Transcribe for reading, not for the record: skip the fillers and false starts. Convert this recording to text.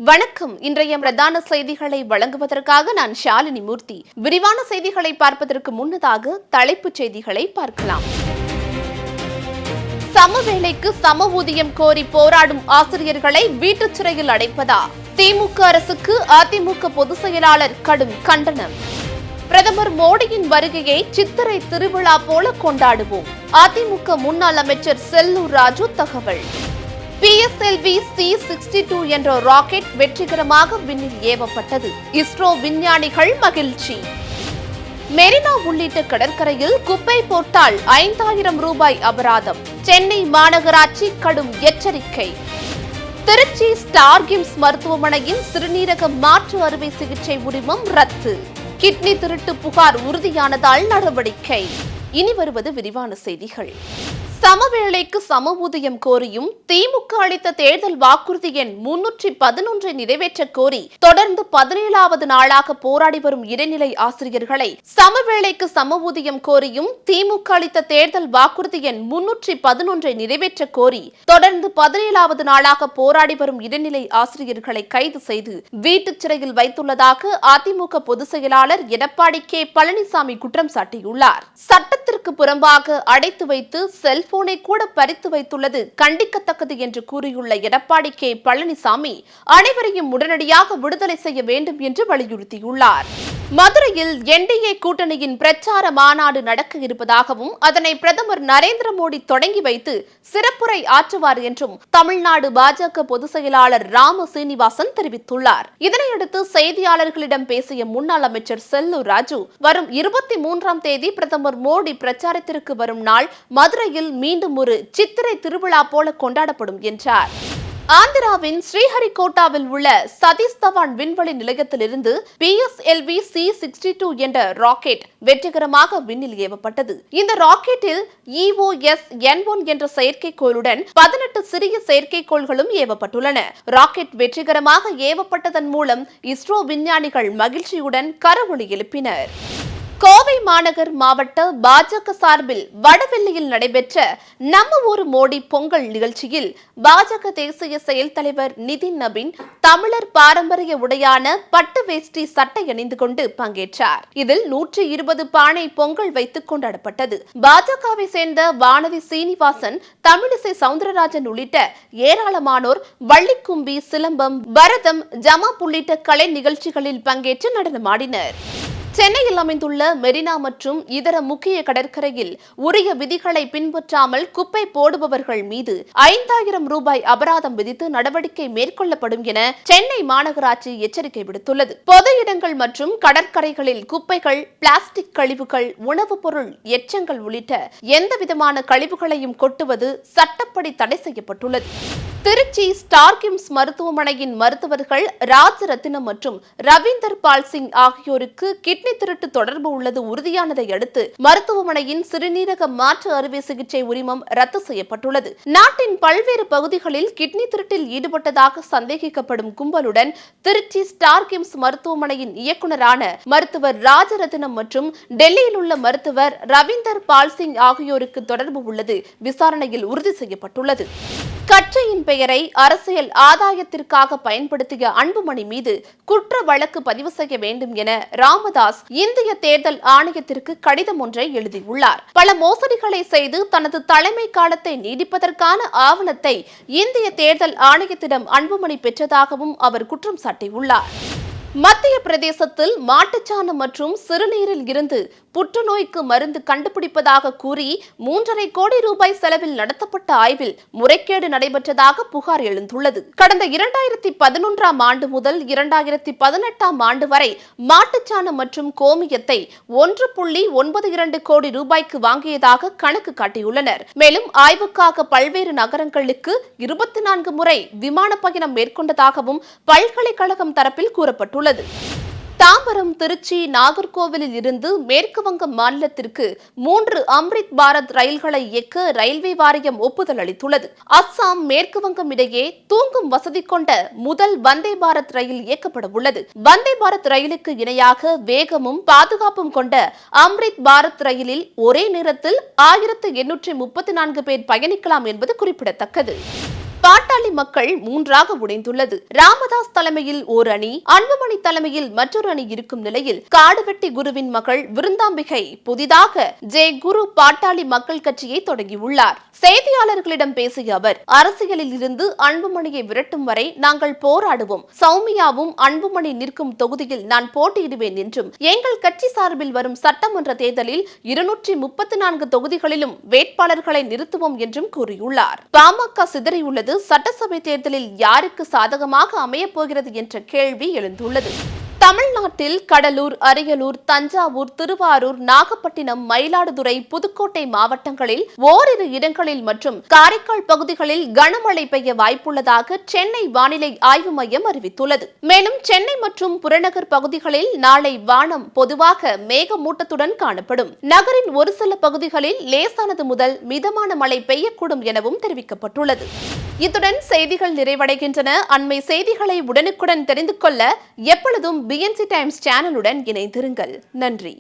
வணக்கம். இன்றைய பிரதான செய்திகளை வழங்குவதற்காக நான் ஷாலினி மூர்த்தி. விரிவான செய்திகளை பார்ப்பதற்கு முன்னதாக தலைப்புச் செய்திகளை பார்க்கலாம். சமவேளைக்கு சம ஊதியம் கோரி போராடும் ஆசிரியர்களை வீட்டுச் சிறையில் அடைப்பதா? திமுக அரசுக்கு அதிமுக பொதுச் செயலாளர் கடும் கண்டனம். பிரதமர் மோடியின் வருகையை சித்திரை திருவிழா போல கொண்டாடுவோம். அதிமுக முன்னாள் அமைச்சர் செல்லூர் ராஜு தகவல். PSLV C-62 என்ற ராக்கெட் வெற்றிகரமாக விண்ணில் ஏவப்பட்டது. இஸ்ரோ விஞ்ஞானிகள் மகிழ்ச்சி. மெரினா உள்ளிட்ட கடற்கரையில் குப்பை போட்டால் 5000 ரூபாய் அபராதம். சென்னை மாநகராட்சி கடும் எச்சரிக்கை. திருச்சி ஸ்டார் கிம்ஸ் மருத்துவமனையின் சிறுநீரக மாற்று அறுவை சிகிச்சை உரிமம் ரத்து. கிட்னி திருட்டு புகார் உறுதியானதால் நடவடிக்கை. இனி வருவது விரிவான செய்திகள். சமவேளைக்கு சம ஊதியம் கோரியும் திமுக அளித்த தேர்தல் வாக்குறுதி எண் 311 நிறைவேற்ற கோரி தொடர்ந்து 17வது நாளாக போராடி வரும் இடைநிலை ஆசிரியர்களை சமவேளைக்கு சம ஊதியம் கோரியும் திமுக அளித்த தேர்தல் வாக்குறுதி எண் 311 நிறைவேற்ற கோரி தொடர்ந்து 17வது நாளாக போராடி வரும் இடைநிலை ஆசிரியர்களை கைது செய்து வீட்டுச் சிறையில் வைத்துள்ளதாக அதிமுக பொதுச் செயலாளர் எடப்பாடி கே பழனிசாமி குற்றம் சாட்டியுள்ளார். சட்டத்திற்கு புறம்பாக அடைத்து வைத்து செல்போனை கூட பறித்து வைத்துள்ளது கண்டிக்கத்தக்கது என்று கூறியுள்ள எடப்பாடி கே பழனிசாமி அனைவரையும் உடனடியாக விடுதலை செய்ய வேண்டும் என்று வலியுறுத்தியுள்ளார். மதுரையில் NDA கூட்டணியின் பிரச்சார மாநாடு நடக்க இருப்பதாகவும் அதனை பிரதமர் நரேந்திர மோடி தொடங்கி வைத்து சிறப்புரை ஆற்றுவார் என்றும் தமிழ்நாடு பாஜக பொதுச் செயலாளர் ராம சீனிவாசன் தெரிவித்துள்ளார். இதனையடுத்து செய்தியாளர்களிடம் பேசிய முன்னாள் அமைச்சர் செல்லூர் ராஜு வரும் 23ஆம் தேதி பிரதமர் மோடி பிரச்சாரத்திற்கு வரும் நாள் மதுரையில் மீண்டும் ஒரு சித்திரை திருவிழா போல கொண்டாடப்படும் என்றார். ஆந்திராவின் ஸ்ரீஹரிகோட்டாவில் உள்ள சதீஷ் தவான் விண்வெளி நிலையத்திலிருந்து PSLV C-62 என்ற ராக்கெட் வெற்றிகரமாக விண்ணில் ஏவப்பட்டது. இந்த ராக்கெட்டில் EOS-N1 என்ற செயற்கைக்கோளுடன் 18 சிறிய செயற்கைக்கோள்களும் ஏவப்பட்டுள்ளன. ராக்கெட் வெற்றிகரமாக ஏவப்பட்டதன் மூலம் இஸ்ரோ விஞ்ஞானிகள் மகிழ்ச்சியுடன் கரவொலி எழுப்பினர். கோவை மாநகர் மாவட்ட பாஜக சார்பில் வடவெல்லியில் நடைபெற்ற நம்ம ஊரு மோடி பொங்கல் நிகழ்ச்சியில் பாஜக தேசிய செயல் தலைவர் நிதின் நபீன் தமிழர் பாரம்பரிய உடையான பட்டு வேஷ்டி சட்டை அணிந்து கொண்டு பங்கேற்றார். இதில் 120 பானை பொங்கல் வைத்து கொண்டாடப்பட்டது. பாஜகவை சேர்ந்த வானதி சீனிவாசன், தமிழிசை சவுந்தரராஜன் உள்ளிட்ட ஏராளமானோர் வள்ளிக்கும்பி, சிலம்பம், பரதம், ஜமாப் உள்ளிட்ட கலை நிகழ்ச்சிகளில் பங்கேற்று நடனமாடினர். சென்னையில் அமைந்துள்ள மெரினா மற்றும் இதர முக்கிய கடற்கரையில் உரிய விதிகளை பின்பற்றாமல் குப்பை போடுபவர்கள் மீது 5000 ரூபாய் அபராதம் விதித்து நடவடிக்கை மேற்கொள்ளப்படும் என சென்னை மாநகராட்சி எச்சரிக்கை விடுத்துள்ளது. பொது இடங்கள் மற்றும் கடற்கரைகளில் குப்பைகள், பிளாஸ்டிக் கழிவுகள், உணவுப் பொருள் எச்சங்கள் உள்ளிட்ட எந்தவிதமான கழிவுகளையும் கொட்டுவது சட்டப்படி தடை செய்யப்பட்டுள்ளது. திருச்சி ஸ்டார் கிம்ஸ் மருத்துவமனையின் மருத்துவர்கள் ராஜரத்தினம் மற்றும் ரவீந்தர் பால் சிங் ஆகியோருக்கு கிட்னி திருட்டு தொடர்பு உள்ளது உறுதியானதை அடுத்து மருத்துவமனையின் சிறுநீரக மாற்று அறுவை சிகிச்சை உரிமம் ரத்து செய்யப்பட்டுள்ளது. நாட்டின் பல்வேறு பகுதிகளில் கிட்னி திருட்டில் ஈடுபட்டதாக சந்தேகிக்கப்படும் கும்பலுடன் திருச்சி ஸ்டார் கிம்ஸ் மருத்துவமனையின் இயக்குநரான மருத்துவர் ராஜரத்தினம் மற்றும் டெல்லியில் உள்ள மருத்துவர் ரவீந்தர் பால் சிங் ஆகியோருக்கு தொடர்பு உள்ளது விசாரணையில் உறுதி செய்யப்பட்டுள்ளது. கட்சியின் பெயரை அரசியல் ஆதாயத்திற்காக பயன்படுத்திய அன்புமணி மீது குற்ற வழக்கு பதிவு செய்ய வேண்டும் என ராமதாஸ் இந்திய தேர்தல் ஆணையத்திற்கு கடிதம் ஒன்றை எழுதியுள்ளார். பல மோசடிகளை செய்து தனது தலைமை காலத்தை நீடிப்பதற்கான ஆவணத்தை இந்திய தேர்தல் ஆணையத்திடம் அன்புமணி பெற்றதாகவும் அவர் குற்றம் சாட்டியுள்ளார். மத்திய பிரதேசத்தில் மாட்டுச்சாணம் மற்றும் சிறுநீரில் இருந்து புற்றுநோய்க்கு மருந்து கண்டுபிடிப்பதாக கூறி 3.5 கோடி ரூபாய் செலவில் நடத்தப்பட்ட ஆய்வில் முறைகேடு நடைபெற்றதாக புகார் எழுந்துள்ளது. கடந்த 2011ஆம் ஆண்டு முதல் 2018ஆம் ஆண்டு வரை மாட்டுச்சாணம் மற்றும் கோமியத்தை 1.92 கோடி ரூபாய்க்கு வாங்கியதாக கணக்கு காட்டியுள்ளனர். மேலும் ஆய்வுக்காக பல்வேறு நகரங்களுக்கு 24 முறை விமான பயணம் மேற்கொண்டதாகவும் பல்கலைக்கழகம் தரப்பில் கூறப்பட்டுள்ளது. தாம்பரம், திருச்சி, நாகர்கோவிலில் இருந்து மேற்கு வங்க மாநிலத்திற்கு 3 அம்ரித் பாரத் ரயில்களை இயக்க ரயில்வே வாரியம் ஒப்புதல் அளித்துள்ளது. அஸ்ஸாம், மேற்கு வங்கம் இடையே தூங்கும் வசதி கொண்ட முதல் வந்தே பாரத் ரயில் இயக்கப்பட உள்ளது. வந்தே பாரத் ரயிலுக்கு இணையாக வேகமும் பாதுகாப்பும் கொண்ட அம்ரித் பாரத் ரயிலில் ஒரே நேரத்தில் 1834 பேர் பயணிக்கலாம் என்பது குறிப்பிடத்தக்கது. பாட்டாளி மக்கள் மூன்றாக உடைந்துள்ளது. ராமதாஸ் தலைமையில் ஓர் அணி, அன்புமணி தலைமையில் மற்றொரு அணி இருக்கும் நிலையில் காடுவெட்டி குருவின் மகள் விருந்தாம்பிகை புதிதாக ஜே குரு பாட்டாளி மக்கள் கட்சியை தொடங்கியுள்ளார். செய்தியாளர்களிடம் பேசிய அவர், அரசியலில் இருந்து அன்புமணியை விரட்டும் வரை நாங்கள் போராடுவோம். சௌமியாவும் அன்புமணி நிற்கும் தொகுதியில் நான் போட்டியிடுவேன் என்றும், எங்கள் கட்சி சார்பில் வரும் சட்டமன்ற தேர்தலில் 234 தொகுதிகளிலும் வேட்பாளர்களை நிறுத்துவோம் என்றும் கூறியுள்ளார். பாமக சிதறியுள்ளது சட்டசபை தேர்தலில் யாருக்கு சாதகமாக அமையப் போகிறது என்ற கேள்வி எழுந்துள்ளது. தமிழ்நாட்டில் கடலூர், அரியலூர், தஞ்சாவூர், திருவாரூர், நாகப்பட்டினம், மயிலாடுதுறை, புதுக்கோட்டை மாவட்டங்களில் ஓரிரு இடங்களில் மற்றும் காரைக்கால் பகுதிகளில் கனமழை பெய்ய வாய்ப்புள்ளதாக சென்னை வானிலை ஆய்வு மையம் அறிவித்துள்ளது. மேலும் சென்னை மற்றும் புறநகர் பகுதிகளில் நாளை வானம் பொதுவாக மேகமூட்டத்துடன் காணப்படும். நகரின் ஒரு சில பகுதிகளில் லேசானது முதல் மிதமான மழை பெய்யக்கூடும் எனவும் தெரிவிக்கப்பட்டுள்ளது. இத்துடன் செய்திகள் நிறைவடைகின்றன. அண்மை செய்திகளை உடனுக்குடன் தெரிந்து கொள்ள எப்பொழுதும் BNC டைம்ஸ் சேனலுடன் இணைந்திருங்கள். நன்றி.